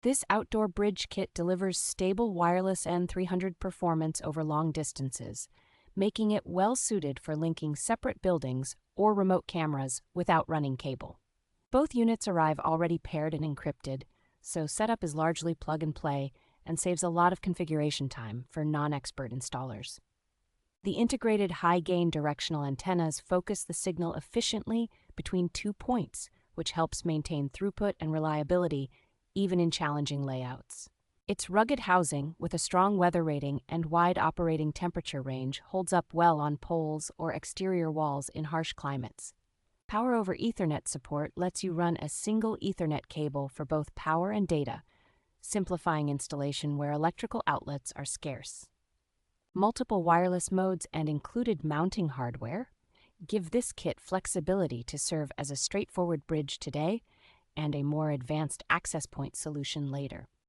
This outdoor bridge kit delivers stable wireless N300 performance over long distances, making it well suited for linking separate buildings or remote cameras without running cable. Both units arrive already paired and encrypted, so setup is largely plug and play and saves a lot of configuration time for non-expert installers. The integrated high-gain directional antennas focus the signal efficiently between 2 points, which helps maintain throughput and reliability even in challenging layouts. Its rugged housing, with a strong weather rating and wide operating temperature range, holds up well on poles or exterior walls in harsh climates. Power over Ethernet support lets you run a single Ethernet cable for both power and data, simplifying installation where electrical outlets are scarce. Multiple wireless modes and included mounting hardware give this kit flexibility to serve as a straightforward bridge today and a more advanced access point solution later.